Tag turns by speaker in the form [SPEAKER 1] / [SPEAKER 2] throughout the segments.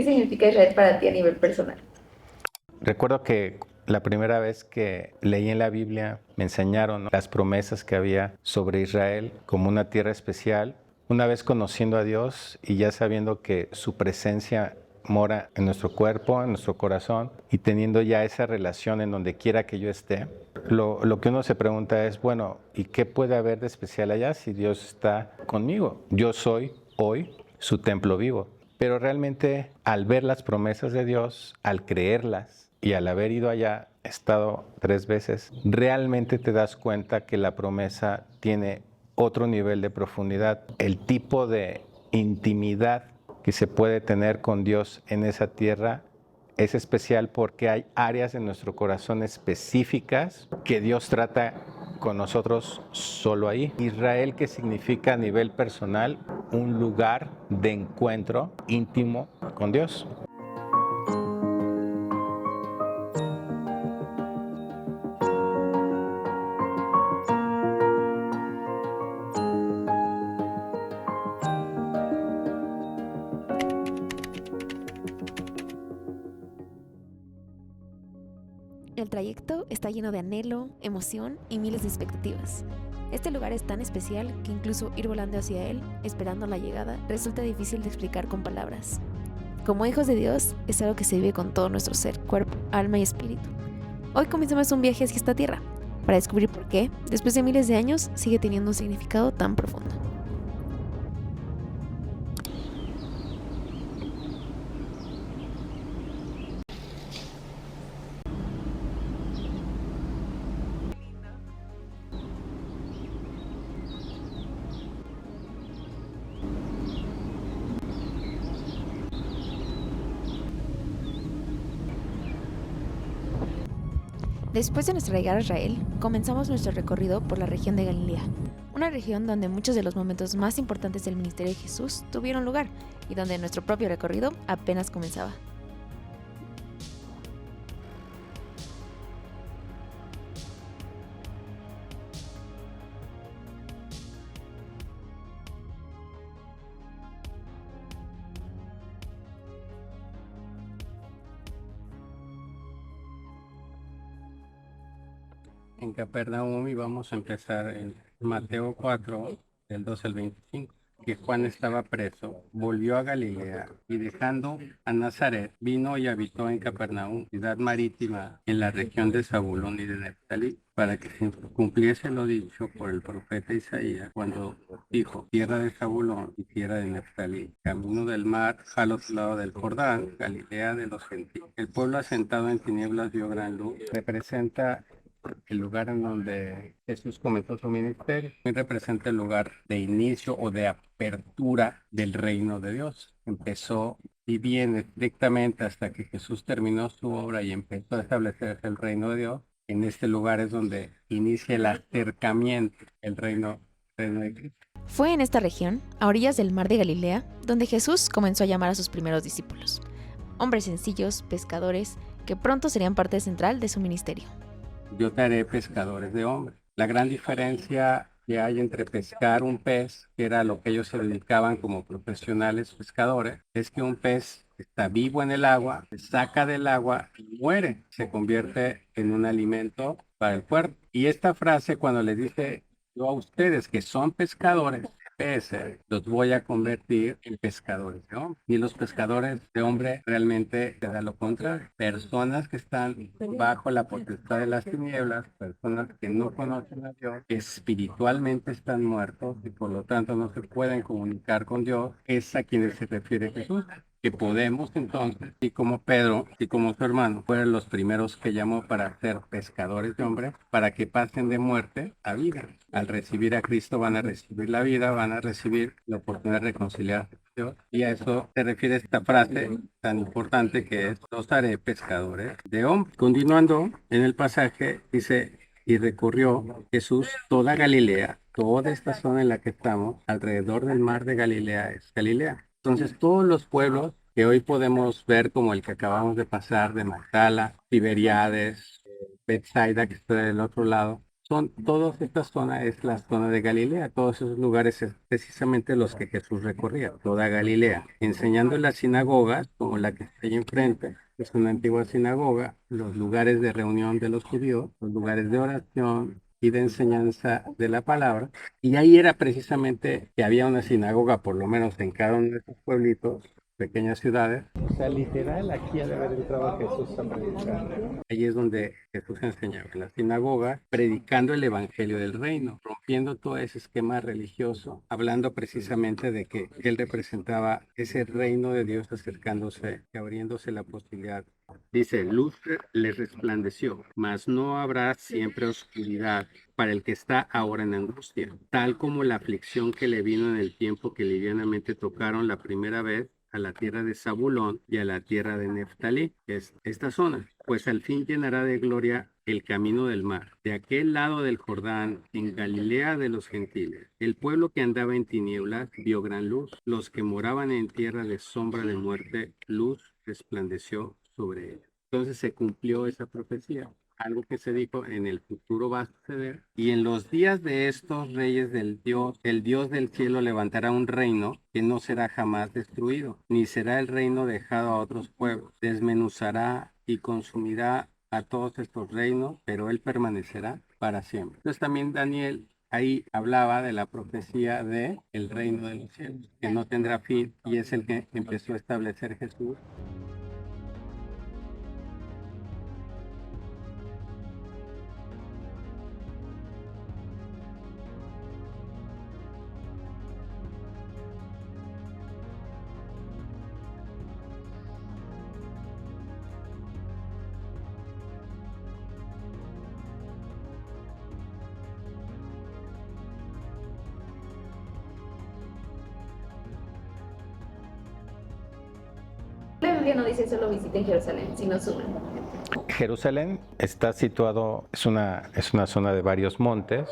[SPEAKER 1] ¿Qué significa Israel para ti a nivel personal?
[SPEAKER 2] Recuerdo que la primera vez que leí en la Biblia me enseñaron, ¿no?, las promesas que había sobre Israel como una tierra especial. Una vez conociendo a Dios y ya sabiendo que su presencia mora en nuestro cuerpo, en nuestro corazón, y teniendo ya esa relación en donde quiera que yo esté, lo que uno se pregunta es, bueno, ¿y qué puede haber de especial allá si Dios está conmigo? Yo soy hoy su templo vivo. Pero realmente al ver las promesas de Dios, al creerlas y al haber ido allá, estado 3 veces, realmente te das cuenta que la promesa tiene otro nivel de profundidad. El tipo de intimidad que se puede tener con Dios en esa tierra es especial porque hay áreas en nuestro corazón específicas que Dios trata con nosotros solo ahí. Israel, que significa a nivel personal un lugar de encuentro íntimo con Dios.
[SPEAKER 3] El trayecto está lleno de anhelo, emoción y miles de expectativas. Este lugar es tan especial que incluso ir volando hacia él, esperando la llegada, resulta difícil de explicar con palabras. Como hijos de Dios, es algo que se vive con todo nuestro ser, cuerpo, alma y espíritu. Hoy comenzamos un viaje hacia esta tierra, para descubrir por qué, después de miles de años, sigue teniendo un significado tan profundo. Después de nuestra llegada a Israel, comenzamos nuestro recorrido por la región de Galilea, una región donde muchos de los momentos más importantes del ministerio de Jesús tuvieron lugar y donde nuestro propio recorrido apenas comenzaba.
[SPEAKER 4] En Capernaum y vamos a empezar en Mateo 4, del 12 al 25, que Juan estaba preso, volvió a Galilea y dejando a Nazaret, vino y habitó en Capernaum, ciudad marítima en la región de Zabulón y de Neftalí, para que se cumpliese lo dicho por el profeta Isaías, cuando dijo, tierra de Zabulón y tierra de Neftalí, camino del mar al otro lado del Jordán, Galilea de los gentiles. El pueblo asentado en tinieblas vio gran luz. Representa el lugar en donde Jesús comenzó su ministerio. También representa el lugar de inicio o de apertura del reino de Dios. Empezó y viene estrictamente hasta que Jesús terminó su obra y empezó a establecerse el reino de Dios. En este lugar es donde inicia el acercamiento, el reino de Cristo.
[SPEAKER 3] Fue en esta región, a orillas del mar de Galilea, donde Jesús comenzó a llamar a sus primeros discípulos, hombres sencillos, pescadores, que pronto serían parte central de su ministerio.
[SPEAKER 4] Yo te haré pescadores de hombres. La gran diferencia que hay entre pescar un pez, que era lo que ellos se dedicaban como profesionales pescadores, es que un pez está vivo en el agua, se saca del agua y muere, se convierte en un alimento para el cuerpo. Y esta frase, cuando les dice yo a ustedes que son pescadores, peces, los voy a convertir en pescadores de hombre. Y los pescadores de hombre realmente te da lo contrario. Personas que están bajo la potestad de las tinieblas, personas que no conocen a Dios, espiritualmente están muertos y por lo tanto no se pueden comunicar con Dios, es a quienes se refiere Jesús. Que podemos entonces, y como Pedro y como su hermano, fueron los primeros que llamó para ser pescadores de hombres, para que pasen de muerte a vida. Al recibir a Cristo van a recibir la vida, van a recibir la oportunidad de reconciliarse con Dios. Y a eso se refiere esta frase tan importante que es, los haré pescadores de hombres. Continuando en el pasaje, dice, y recorrió Jesús toda Galilea, toda esta zona en la que estamos, alrededor del mar de Galilea es Galilea. Entonces, todos los pueblos que hoy podemos ver, como el que acabamos de pasar de Magdala, Tiberíades, Bethsaida, que está del otro lado, Toda esta zona es la zona de Galilea, todos esos lugares es precisamente los que Jesús recorría, toda Galilea, enseñando en las sinagogas, como la que está ahí enfrente, que es una antigua sinagoga, los lugares de reunión de los judíos, los lugares de oración y de enseñanza de la palabra. Y ahí era precisamente que había una sinagoga, por lo menos en cada uno de esos pueblitos, pequeñas ciudades. O sea, literal, aquí ha de haber entrado Jesús a predicar. Ahí es donde Jesús enseñaba en la sinagoga, predicando el evangelio del reino, rompiendo todo ese esquema religioso, hablando precisamente de que él representaba ese reino de Dios acercándose y abriéndose la posibilidad. Dice, luz le resplandeció, mas no habrá siempre oscuridad para el que está ahora en angustia, tal como la aflicción que le vino en el tiempo que livianamente tocaron la primera vez a la tierra de Zabulón y a la tierra de Neftalí, que es esta zona, pues al fin llenará de gloria el camino del mar. De aquel lado del Jordán, en Galilea de los gentiles, el pueblo que andaba en tinieblas vio gran luz, los que moraban en tierra de sombra de muerte, luz resplandeció sobre ellos. Entonces se cumplió esa profecía. Algo que se dijo en el futuro va a suceder. Y en los días de estos reyes del Dios, el Dios del cielo levantará un reino que no será jamás destruido, ni será el reino dejado a otros pueblos. Desmenuzará y consumirá a todos estos reinos, pero él permanecerá para siempre. Entonces también Daniel ahí hablaba de la profecía de el reino de los cielos, que no tendrá fin, y es el que empezó a establecer Jesús.
[SPEAKER 1] La Biblia no dice solo visiten Jerusalén, sino suman.
[SPEAKER 2] Jerusalén está situado, es una zona de varios montes.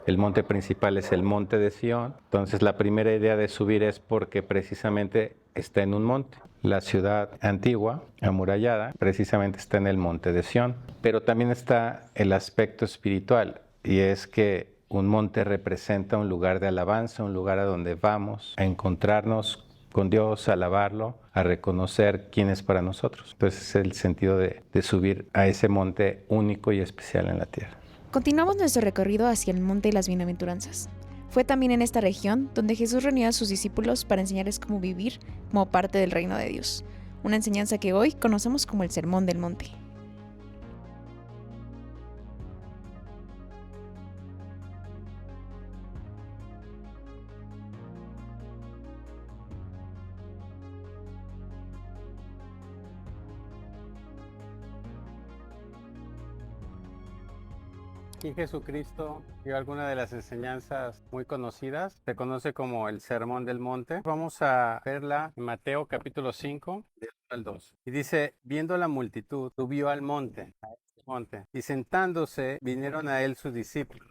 [SPEAKER 2] El monte principal es el monte de Sión. Entonces la primera idea de subir es porque precisamente está en un monte. La ciudad antigua, amurallada, precisamente está en el monte de Sión. Pero también está el aspecto espiritual, y es que un monte representa un lugar de alabanza, un lugar a donde vamos a encontrarnos con Dios, a alabarlo, a reconocer quién es para nosotros. Entonces es el sentido de subir a ese monte único y especial en la tierra.
[SPEAKER 3] Continuamos nuestro recorrido hacia el Monte de las Bienaventuranzas. Fue también en esta región donde Jesús reunió a sus discípulos para enseñarles cómo vivir como parte del reino de Dios, una enseñanza que hoy conocemos como el Sermón del Monte.
[SPEAKER 4] Aquí Jesucristo dio alguna de las enseñanzas muy conocidas, se conoce como el Sermón del Monte. Vamos a verla en Mateo capítulo 5, del 1 al 2. Y dice, viendo la multitud, subió al monte, y sentándose vinieron a él sus discípulos.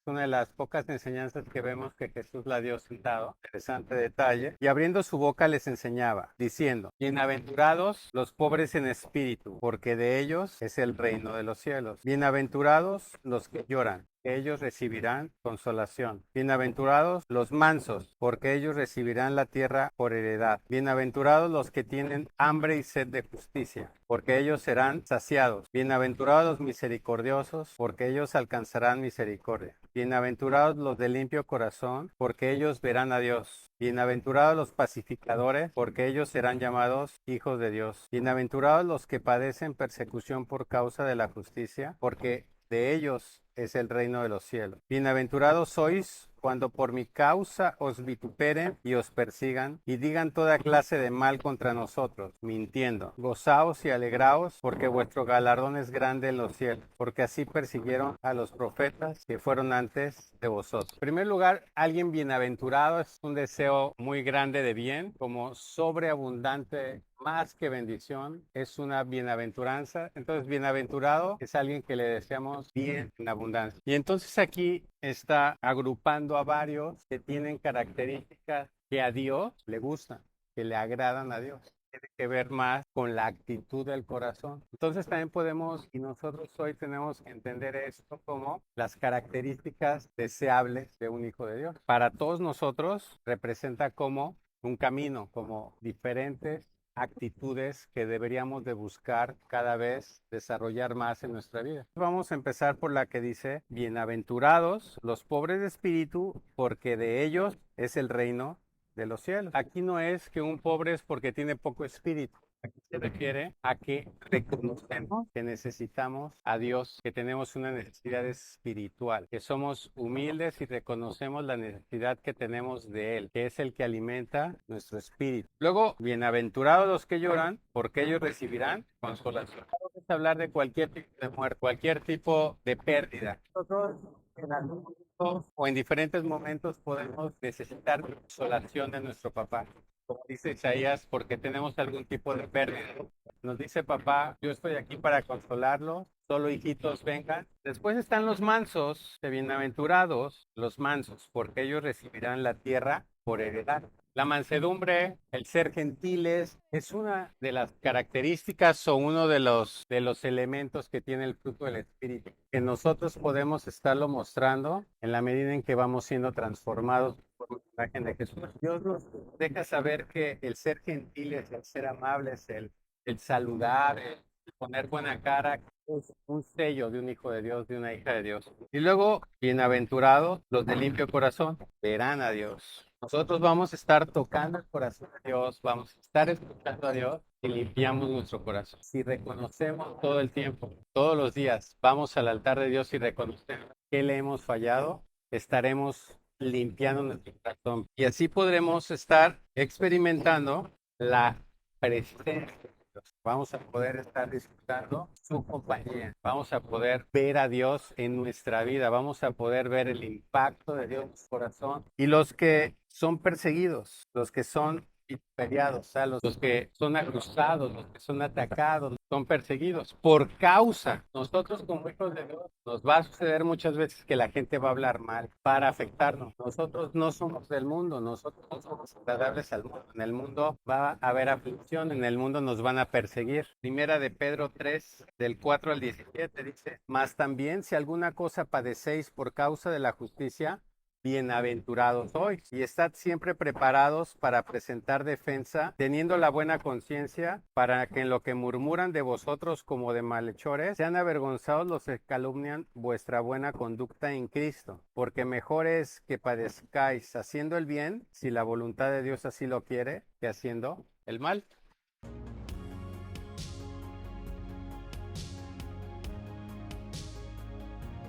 [SPEAKER 4] Una de las pocas enseñanzas que vemos que Jesús la dio sentado, interesante detalle, y abriendo su boca les enseñaba, diciendo, bienaventurados los pobres en espíritu, porque de ellos es el reino de los cielos. Bienaventurados los que lloran, que ellos recibirán consolación. Bienaventurados los mansos, porque ellos recibirán la tierra por heredad. Bienaventurados los que tienen hambre y sed de justicia, porque ellos serán saciados. Bienaventurados los misericordiosos, porque ellos alcanzarán misericordia. Bienaventurados los de limpio corazón, porque ellos verán a Dios. Bienaventurados los pacificadores, porque ellos serán llamados hijos de Dios. Bienaventurados los que padecen persecución por causa de la justicia, porque de ellos es el reino de los cielos. Bienaventurados sois cuando por mi causa os vituperen y os persigan y digan toda clase de mal contra nosotros, mintiendo. Gozaos y alegraos, porque vuestro galardón es grande en los cielos, porque así persiguieron a los profetas que fueron antes de vosotros. En primer lugar, alguien bienaventurado es un deseo muy grande de bien, como sobreabundante, más que bendición, es una bienaventuranza. Entonces, bienaventurado es alguien que le deseamos bien en abundancia. Y entonces aquí está agrupando a varios que tienen características que a Dios le gustan, que le agradan a Dios. tiene que ver más con la actitud del corazón. Entonces también podemos, y nosotros hoy tenemos que entender esto como las características deseables de un hijo de Dios. Para todos nosotros representa como un camino, como diferentes actitudes que deberíamos de buscar cada vez desarrollar más en nuestra vida. Vamos a empezar por la que dice, bienaventurados los pobres de espíritu, porque de ellos es el reino de los cielos. Aquí no es que un pobre es porque tiene poco espíritu. Aquí se refiere a que reconocemos que necesitamos a Dios, que tenemos una necesidad espiritual, que somos humildes y reconocemos la necesidad que tenemos de Él, que es el que alimenta nuestro espíritu. Luego, bienaventurados los que lloran, porque ellos recibirán consolación. Vamos a hablar de cualquier tipo de muerte, cualquier tipo de pérdida. Nosotros en algún momento o en diferentes momentos podemos necesitar consolación de nuestro papá. Como dice Isaías, porque tenemos algún tipo de pérdida. Nos dice papá, yo estoy aquí para consolarlo, solo hijitos vengan. Después están los mansos, de bienaventurados los mansos, porque ellos recibirán la tierra por heredad. La mansedumbre, el ser gentiles, es una de las características o uno de los elementos que tiene el fruto del Espíritu, que nosotros podemos estarlo mostrando en la medida en que vamos siendo transformados por la imagen de Jesús. Dios nos deja saber que el ser gentiles, el ser amables, el saludar, el poner buena cara, es un sello de un hijo de Dios, de una hija de Dios. Y luego, bienaventurados los de limpio corazón, verán a Dios. Nosotros vamos a estar tocando el corazón de Dios, vamos a estar escuchando a Dios y limpiamos nuestro corazón. Si reconocemos todo el tiempo, todos los días, vamos al altar de Dios y reconocemos que le hemos fallado, estaremos limpiando nuestro corazón. Y así podremos estar experimentando la presencia de Dios. Vamos a poder estar disfrutando su compañía. Vamos a poder ver a Dios en nuestra vida. Vamos a poder ver el impacto de Dios en su corazón. Y los que son perseguidos, los que son imperiados, o sea, los que son acusados, los que son atacados, son perseguidos por causa. Nosotros como hijos de Dios nos va a suceder muchas veces que la gente va a hablar mal para afectarnos. Nosotros no somos del mundo, nosotros no somos agradables al mundo. En el mundo va a haber aflicción, en el mundo nos van a perseguir. Primera de Pedro 3, del 4 al 17 dice, mas también si alguna cosa padecéis por causa de la justicia, bienaventurados sois, y estad siempre preparados para presentar defensa, teniendo la buena conciencia, para que en lo que murmuran de vosotros como de malhechores, sean avergonzados los que calumnian vuestra buena conducta en Cristo. Porque mejor es que padezcáis haciendo el bien, si la voluntad de Dios así lo quiere, que haciendo el mal.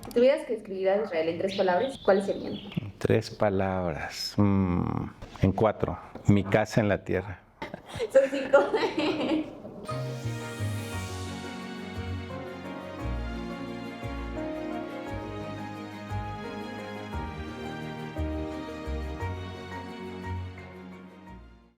[SPEAKER 1] Si tuvieras que escribir a Israel en 3 palabras, ¿cuáles serían?
[SPEAKER 2] 3 palabras. En 4. Mi casa en la tierra.
[SPEAKER 1] Son